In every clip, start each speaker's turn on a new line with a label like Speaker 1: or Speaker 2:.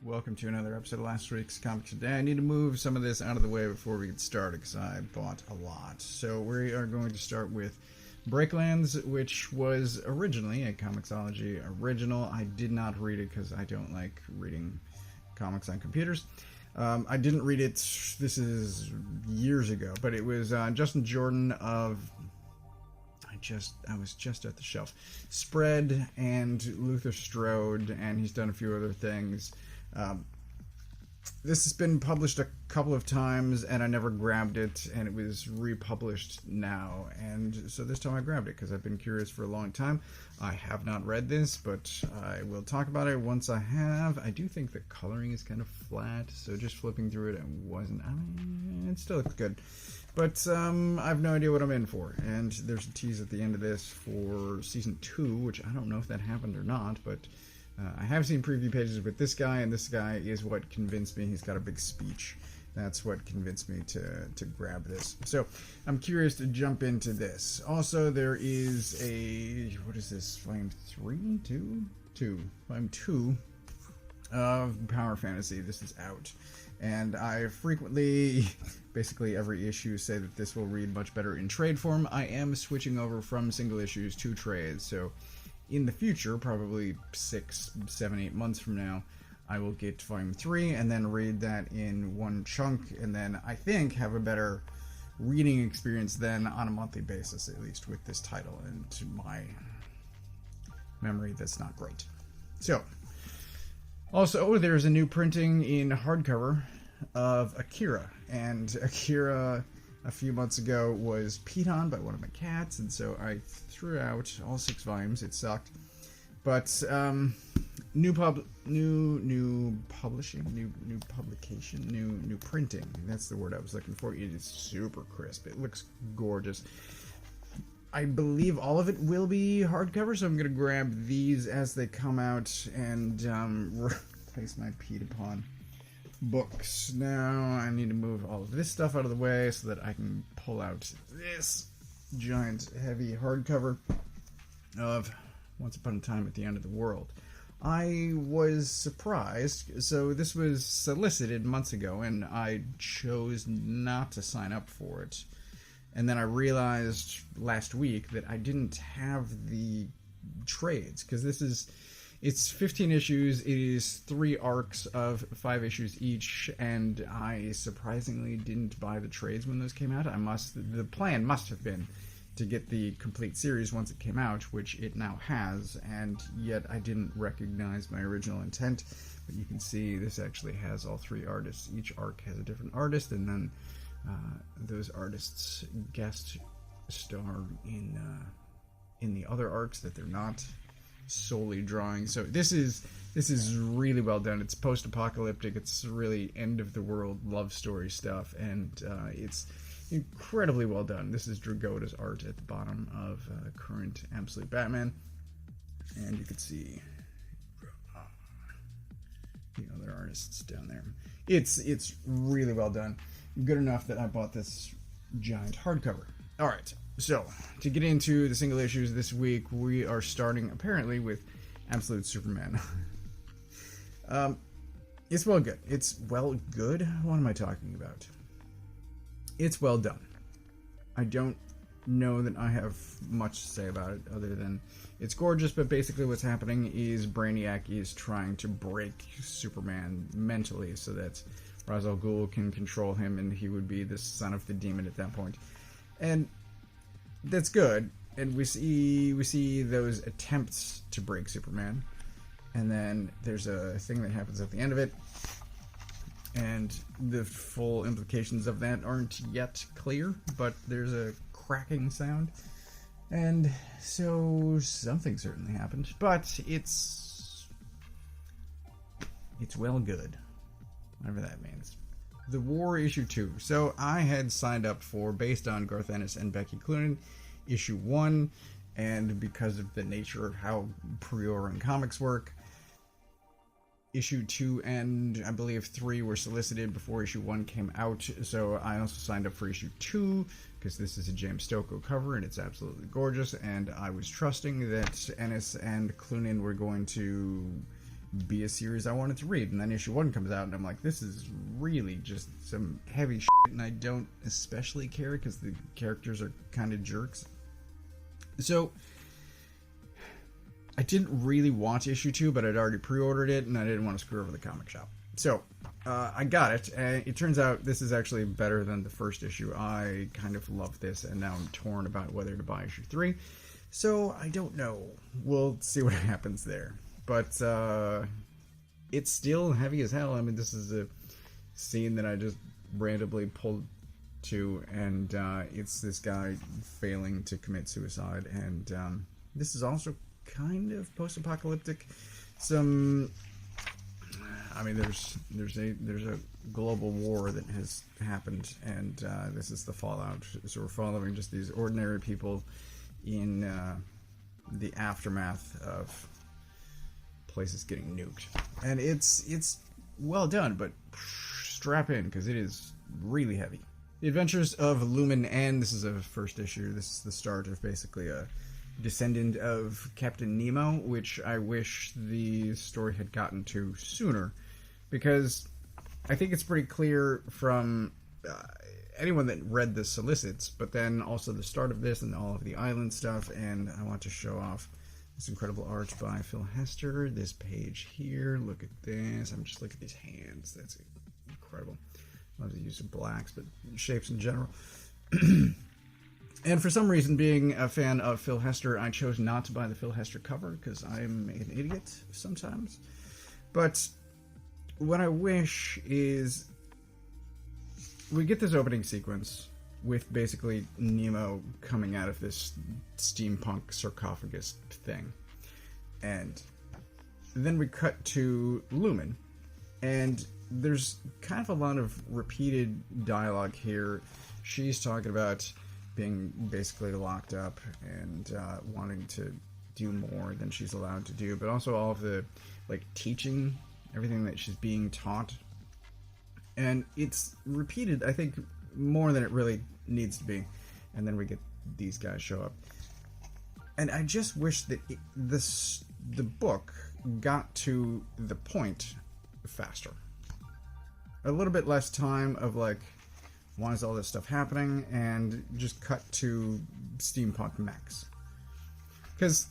Speaker 1: Welcome to another episode of last week's Comic Today. I need to move some of this out of the way before we get started because I bought a lot. So we are going to start with Breaklands, which was originally a Comixology original. I did not read it because I don't like reading comics on computers. I didn't read it, this is years ago, but it was Justin Jordan of, I was just at the shelf, Spread and Luther Strode, and he's done a few other things. This has been published a couple of times, and I never grabbed it, and it was republished now, and so this time I grabbed it, because I've been curious for a long time. I have not read this, but I will talk about it once I have. I do think the coloring is kind of flat, so just flipping through it, it still looks good. But I have no idea what I'm in for, and there's a tease at the end of this for Season 2, which I don't know if that happened or not, but I have seen preview pages with this guy, and this guy is what convinced me. He's got a big speech. That's what convinced me to grab this. So I'm curious to jump into this. Also, there is a, what is this, Volume 3? 2? Volume 2 of Power Fantasy. This is out. And I frequently, basically every issue, say that this will read much better in trade form. I am switching over from single issues to trades, so in the future, probably 6, 7, 8 months from now, I will get Volume 3 and then read that in one chunk, and then I think have a better reading experience then on a monthly basis, at least with this title. And to my memory, that's not great. So, also, there's a new printing in hardcover of Akira, and Akira a few months ago was peed on by one of my cats, and so I threw out all 6 volumes. It sucked, but new printing. That's the word I was looking for. It is super crisp. It looks gorgeous. I believe all of it will be hardcover, so I'm going to grab these as they come out and replace my peed upon books. Now I need to move all of this stuff out of the way so that I can pull out this giant heavy hardcover of Once Upon a Time at the End of the World. I was surprised. So this was solicited months ago, and I chose not to sign up for it. And then I realized last week that I didn't have the trades, because it's 15 issues, it is 3 arcs of 5 issues each, and I surprisingly didn't buy the trades when those came out. The plan must have been to get the complete series once it came out, which it now has, and yet I didn't recognize my original intent. But you can see this actually has all 3 artists. Each arc has a different artist, and then those artists guest star in the other arcs that they're not solely drawing. So this is really well done. It's post-apocalyptic. It's really end-of-the-world love story stuff, and it's incredibly well done. This is Dragota's art at the bottom of current Absolute Batman, and you can see the other artists down there. It's really well done. Good enough that I bought this giant hardcover. All right. So, to get into the single issues this week, we are starting, apparently, with Absolute Superman. It's well good. It's well good? What am I talking about? It's well done. I don't know that I have much to say about it, other than it's gorgeous, but basically what's happening is Brainiac is trying to break Superman mentally so that Ra's al Ghul can control him, and he would be the son of the demon at that point. And that's good, and we see those attempts to break Superman, and then there's a thing that happens at the end of it, and the full implications of that aren't yet clear, but there's a cracking sound, and so something certainly happened, but it's well good, whatever that means. The War issue 2. So I had signed up for, based on Garth Ennis and Becky Cloonan, issue 1, and because of the nature of how pre-ordering comics work, issue 2 and I believe 3 were solicited before issue 1 came out, so I also signed up for issue 2 because this is a James Stokoe cover and it's absolutely gorgeous, and I was trusting that Ennis and Cloonan were going to be a series I wanted to read. And then issue 1 comes out, and I'm like, this is really just some heavy shit, and I don't especially care because the characters are kind of jerks. So I didn't really want issue 2, but I'd already pre-ordered it, and I didn't want to screw over the comic shop. So I got it, and it turns out this is actually better than the first issue. I kind of love this, and now I'm torn about whether to buy issue 3. So I don't know. We'll see what happens there. But it's still heavy as hell. I mean, this is a scene that I just randomly pulled to, and it's this guy failing to commit suicide. And this is also kind of post-apocalyptic. I mean, there's a global war that has happened, and this is the fallout. So we're following just these ordinary people in the aftermath of places getting nuked, and it's well done, but strap in because it is really heavy. The Adventures of Lumen N. This is a first issue. This is the start of basically a descendant of Captain Nemo, which I wish the story had gotten to sooner, because I think it's pretty clear from anyone that read the solicits, but then also the start of this and all of the island stuff. And I want to show off this incredible art by Phil Hester. This page here, look at this. I'm just looking at these hands. That's incredible. I love the use of blacks, but shapes in general. And for some reason, being a fan of Phil Hester, I chose not to buy the Phil Hester cover because I'm an idiot sometimes. But what I wish is we get this opening sequence with basically Nemo coming out of this steampunk sarcophagus thing. And then we cut to Lumen. And there's kind of a lot of repeated dialogue here. She's talking about being basically locked up and wanting to do more than she's allowed to do, but also all of the teaching, everything that she's being taught. And it's repeated, I think, more than it really needs to be. And then we get these guys show up. And I just wish that the book got to the point faster. A little bit less time of why is all this stuff happening, and just cut to steampunk mechs. Because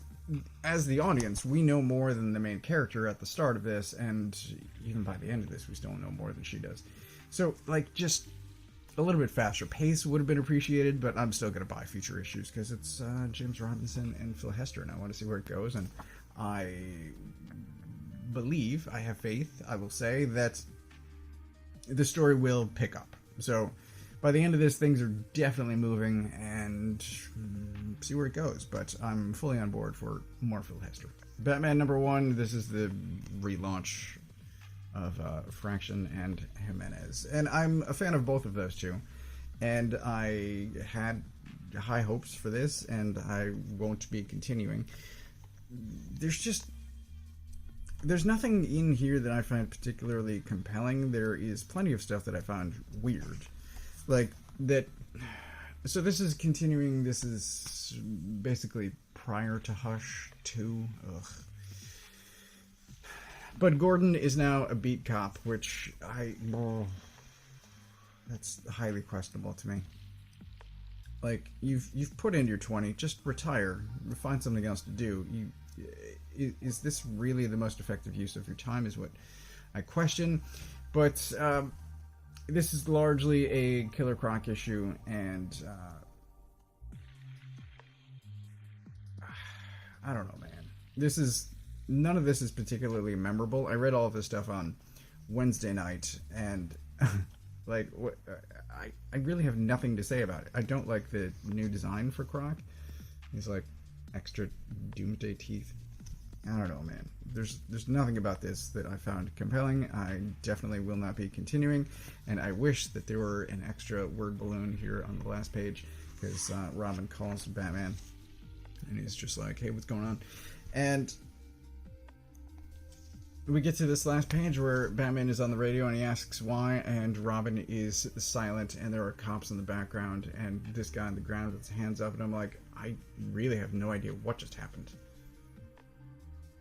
Speaker 1: as the audience, we know more than the main character at the start of this, and even by the end of this, we still know more than she does. So, just a little bit faster pace would have been appreciated, but I'm still going to buy future issues because it's James Robinson and Phil Hester, and I want to see where it goes. And I believe, I have faith, I will say, that the story will pick up. So by the end of this, things are definitely moving, and see where it goes. But I'm fully on board for more Phil Hester. Batman #1, this is the relaunch of Fraction and Jimenez. And I'm a fan of both of those two. And I had high hopes for this, and I won't be continuing. There's nothing in here that I find particularly compelling. There is plenty of stuff that I found weird. So this is continuing, this is basically prior to Hush 2. Ugh. But Gordon is now a beat cop, which that's highly questionable to me. You've put in your 20, just retire, find something else to do. Is this really the most effective use of your time is what I question. But this is largely a Killer Croc issue, and I don't know, man. None of this is particularly memorable. I read all of this stuff on Wednesday night, and I really have nothing to say about it. I don't like the new design for Croc. He's extra Doomsday teeth. I don't know, man. There's nothing about this that I found compelling. I definitely will not be continuing, and I wish that there were an extra word balloon here on the last page, because Robin calls Batman, and he's just like, hey, what's going on? And we get to this last page where Batman is on the radio, and he asks why, and Robin is silent, and there are cops in the background, and this guy on the ground with his hands up, and I'm like, I really have no idea what just happened.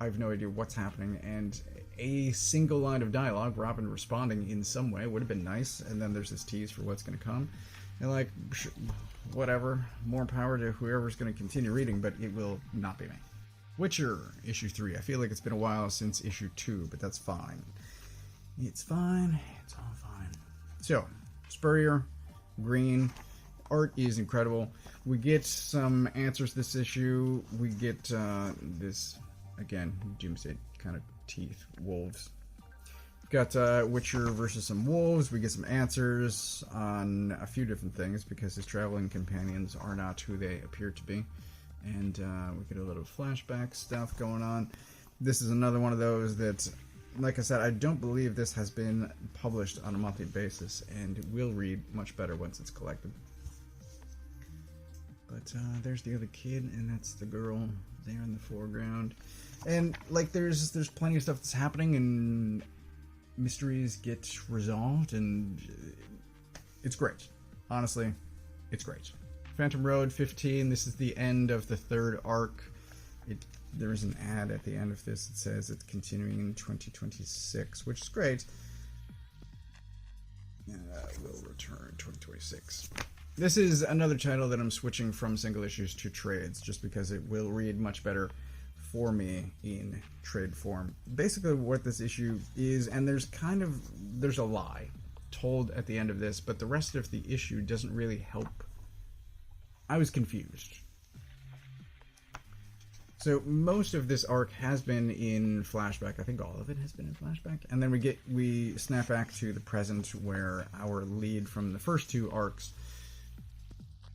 Speaker 1: I have no idea what's happening, and a single line of dialogue, Robin responding in some way, would have been nice. And then there's this tease for what's going to come. And like, whatever, more power to whoever's going to continue reading, but it will not be me. Witcher, issue 3. I feel like it's been a while since issue 2, but that's fine. It's fine. It's all fine. So, Spurrier, green, art is incredible. We get some answers this issue. We get this, again, Doomsday kind of teeth, wolves. Got Witcher versus some wolves. We get some answers on a few different things because his traveling companions are not who they appear to be. And we get a little flashback stuff going on. This is another one of those that, like I said, I don't believe this has been published on a monthly basis, and it will read much better once it's collected. But there's the other kid, and that's the girl there in the foreground. And like, there's plenty of stuff that's happening, and mysteries get resolved, and it's great. Honestly, it's great. Phantom Road 15, this is the end of the third arc. There's an ad at the end of this that says it's continuing in 2026, which is great. Will return 2026. This is another title that I'm switching from single issues to trades, just because it will read much better for me in trade form. Basically what this issue is, and there's a lie told at the end of this, but the rest of the issue doesn't really help. I was confused. So most of this arc has been in flashback. I think all of it has been in flashback. And then we snap back to the present, where our lead from the first two arcs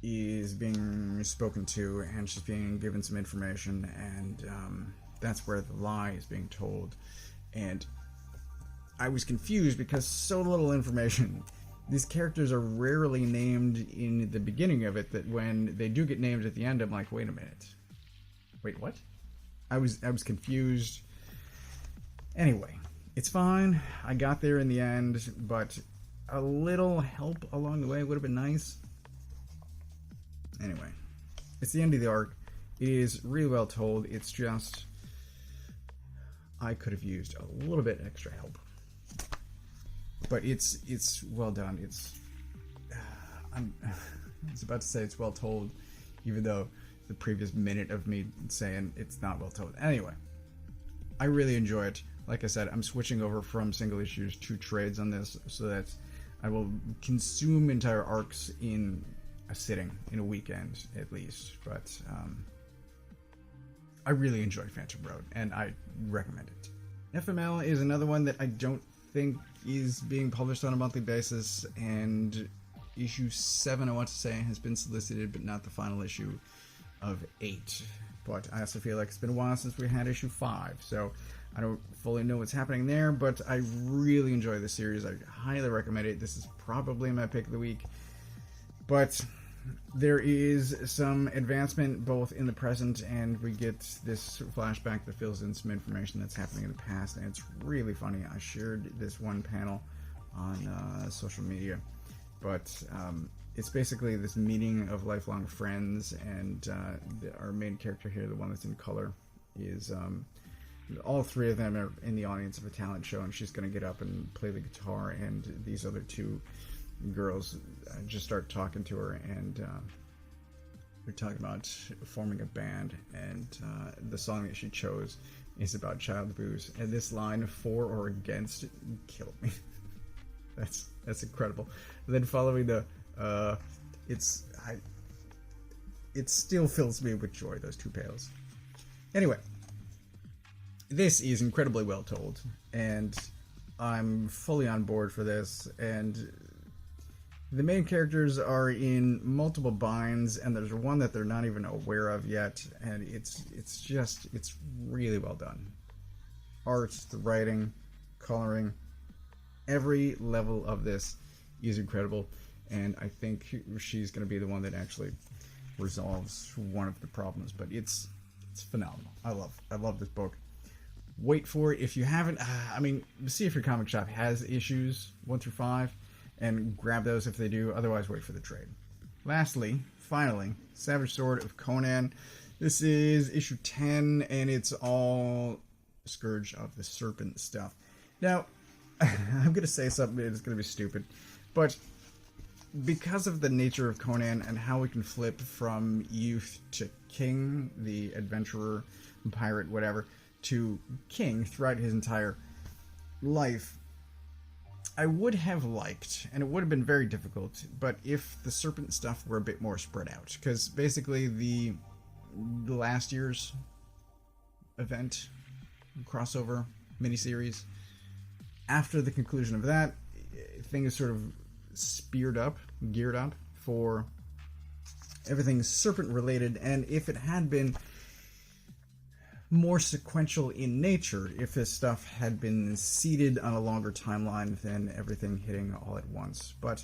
Speaker 1: is being spoken to, and she's being given some information, and that's where the lie is being told. And I was confused because so little information. These characters are rarely named in the beginning of it, that when they do get named at the end, I'm like, wait a minute. Wait, what? I was confused. Anyway, it's fine. I got there in the end, but a little help along the way would have been nice. Anyway, it's the end of the arc. It is really well told. It's just, I could have used a little bit extra help. But it's well done. I was about to say it's well told, even though the previous minute of me saying it's not well told. Anyway, I really enjoy it. Like I said, I'm switching over from single issues to trades on this, so that I will consume entire arcs in a sitting, in a weekend at least. But I really enjoy Phantom Road, and I recommend it. FML is another one that I don't think is being published on a monthly basis, and issue 7, I want to say, has been solicited, but not the final issue of 8. But I also feel like it's been a while since we had issue 5, so I don't fully know what's happening there, but I really enjoy the series. I highly recommend it. This is probably my pick of the week. But there is some advancement both in the present, and we get this flashback that fills in some information that's happening in the past, and it's really funny. I shared this one panel on social media, but it's basically this meeting of lifelong friends, and our main character here, the one that's in color, is all three of them are in the audience of a talent show, and she's going to get up and play the guitar, and these other two girls just start talking to her, and they're talking about forming a band, and the song that she chose is about child abuse, and this line, for or against, killed me. That's incredible. And then following the it still fills me with joy, those two pails. Anyway, this is incredibly well told, and I'm fully on board for this, and the main characters are in multiple binds, and there's one that they're not even aware of yet, and it's really well done. Art, the writing, coloring, every level of this is incredible, and I think she's going to be the one that actually resolves one of the problems, but it's phenomenal. I love this book. Wait for it if you haven't. See if your comic shop has issues 1 through 5, and grab those if they do. Otherwise, wait for the trade. Lastly, finally, Savage Sword of Conan. This is issue 10, and it's all Scourge of the Serpent stuff. Now, I'm going to say something that's going to be stupid, but because of the nature of Conan and how we can flip from youth to king, the adventurer, pirate, whatever, to king throughout his entire life, I would have liked, and it would have been very difficult, but if the serpent stuff were a bit more spread out. Because basically the last year's event, crossover, miniseries, after the conclusion of that, things sort of geared up for everything serpent related, and if it had been more sequential in nature, if this stuff had been seeded on a longer timeline than everything hitting all at once. But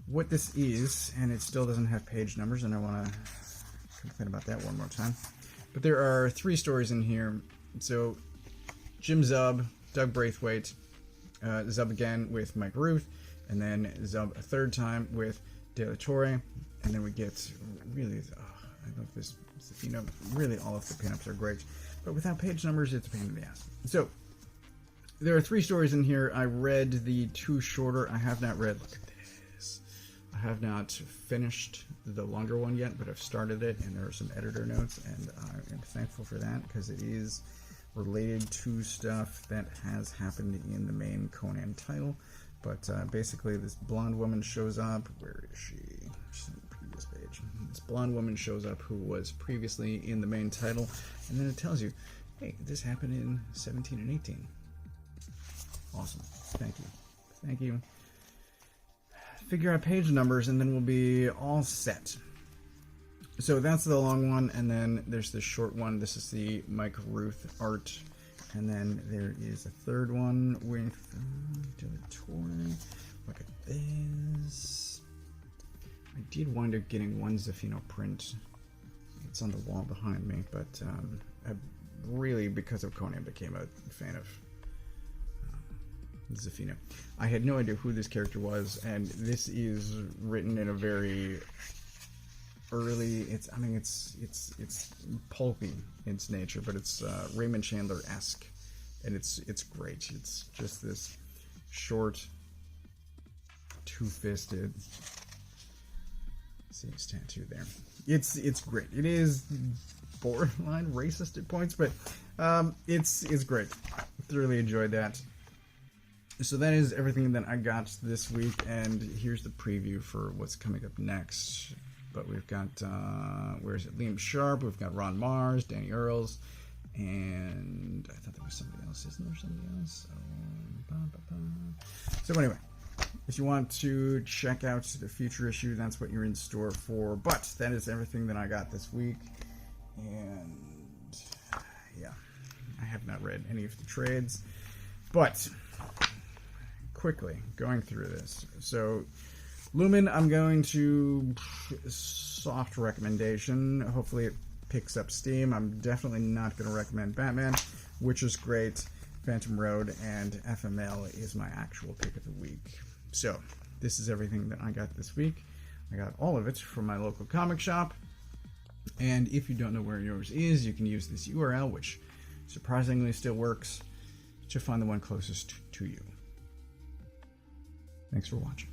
Speaker 1: what this is, and it still doesn't have page numbers, and I want to complain about that one more time, but there are 3 stories in here. So Jim Zub, Doug Braithwaite, Zub again with Mike Ruth, and then Zub a third time with De La Torre, and then we get really, I love this, you know, really all of the pinups are great, but without page numbers, it's a pain in the ass. So there are 3 stories in here. I read the 2 shorter. I have not read, look at this, I have not finished the longer one yet, but I've started it, and there are some editor notes, and I am thankful for that, because it is related to stuff that has happened in the main Conan title. But basically this blonde woman shows up. Where is she? She's on the previous page. This blonde woman shows up who was previously in the main title, and then it tells you, hey, this happened in 17 and 18. Awesome. Thank you. Thank you. Figure out page numbers, and then we'll be all set. So that's the long one, and then there's the short one. This is the Mike Ruth art. And then there is a third one with De La Torre. Look at this. I did wind up getting one Zafino print. It's on the wall behind me, but I really, because of Conan, became a fan of Zafino. I had no idea who this character was, and this is written in a very early, it's pulpy in its nature, but it's Raymond Chandler-esque, and it's great. It's just this short, two-fisted, see his tattoo there. It's great. It is borderline racist at points, but it's great. Thoroughly enjoyed that. So that is everything that I got this week, and here's the preview for what's coming up next. But we've got, where is it? Liam Sharp, we've got Ron Mars, Danny Earls, and I thought there was somebody else. Isn't there somebody else? So anyway, if you want to check out the future issue, that's what you're in store for. But that is everything that I got this week. And yeah, I have not read any of the trades. But quickly, going through this. So Lumen, I'm going to soft recommendation. Hopefully it picks up steam. I'm definitely not going to recommend Batman, which is great. Phantom Road and FML is my actual pick of the week. So this is everything that I got this week. I got all of it from my local comic shop. And if you don't know where yours is, you can use this URL, which surprisingly still works, to find the one closest to you. Thanks for watching.